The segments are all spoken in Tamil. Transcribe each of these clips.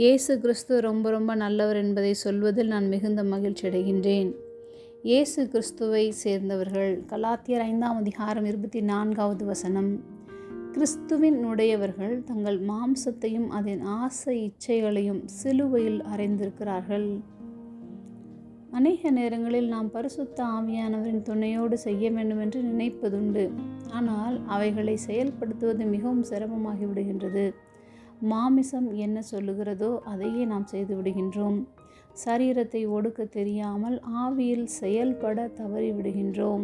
இயேசு கிறிஸ்து ரொம்ப ரொம்ப நல்லவர் என்பதை சொல்வதில் நான் மிகுந்த மகிழ்ச்சி அடைகின்றேன். இயேசு கிறிஸ்துவை சேர்ந்தவர்கள் கலாத்தியர் 5:24 கிறிஸ்துவின் உடையவர்கள் தங்கள் மாம்சத்தையும் அதன் ஆசை இச்சைகளையும் சிலுவையில் அறைந்திருக்கிறார்கள். அநேக நேரங்களில் நாம் பரிசுத்த ஆவியானவரின் துணையோடு செய்ய வேண்டும் என்று நினைப்பதுண்டு. ஆனால் அவைகளை செயல்படுத்துவது மிகவும் சிரமமாகிவிடுகின்றது. மாமிசம் என்ன சொல்லுகிறதோ அதையே நாம் செய்து விடுகின்றோம். சரீரத்தை ஒடுக்க தெரியாமல் ஆவியில் செயல்பட தவறிவிடுகின்றோம்.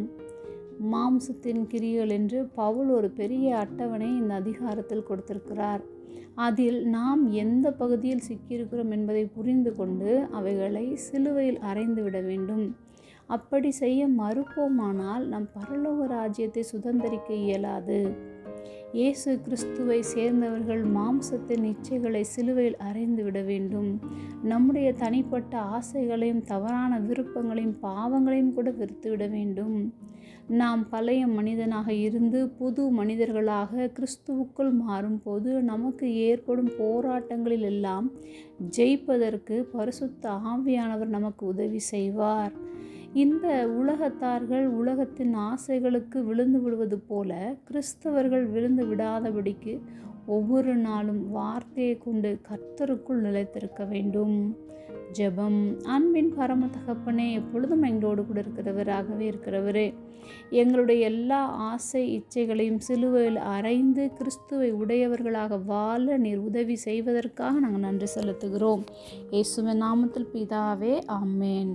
மாம்சத்தின் கிரியைகள் என்று பவுல் ஒரு பெரிய அட்டவணை இந்த அதிகாரத்தில் கொடுத்திருக்கிறார். அதில் நாம் எந்த பகுதியில் சிக்கியிருக்கிறோம் என்பதை புரிந்து கொண்டு அவைகளை சிலுவையில் அறைந்து விட வேண்டும். அப்படி செய்ய மறுப்போமானால் நம் பரலோக ராஜ்யத்தை சுதந்திரிக்க இயலாது. இயேசு கிறிஸ்துவை சேர்ந்தவர்கள் மாம்சத்தின் இச்சைகளை சிலுவையில் அறைந்து விட வேண்டும். நம்முடைய தனிப்பட்ட ஆசைகளையும் தவறான விருப்பங்களையும் பாவங்களையும் கூட வெறுத்துவிட வேண்டும். நாம் பழைய மனிதனாக இருந்து புது மனிதர்களாக கிறிஸ்துவுக்குள் மாறும்போது நமக்கு ஏற்படும் போராட்டங்களில் எல்லாம் ஜெயிப்பதற்கு பரிசுத்த ஆவியானவர் நமக்கு உதவி செய்வார். இந்த உலகத்தார்கள் உலகத்தின் ஆசைகளுக்கு விழுந்து விடுவது போல கிறிஸ்தவர்கள் விழுந்து விடாதபடிக்கு ஒவ்வொரு நாளும் வார்த்தையை கொண்டு கர்த்தருக்குள் நிலைத்திருக்க வேண்டும். ஜெபம். அன்பின் பரம தகப்பனே, எப்பொழுதும் எங்களோடு கூட இருக்கிறவராகவே இருக்கிறவரே, எங்களுடைய எல்லா ஆசை இச்சைகளையும் சிலுவையில் அறைந்து கிறிஸ்துவை உடையவர்களாக வாழ நீர் உதவி செய்வதற்காக நாங்கள் நன்றி செலுத்துகிறோம். இயேசுவின் நாமத்தில் பிதாவே, ஆமென்.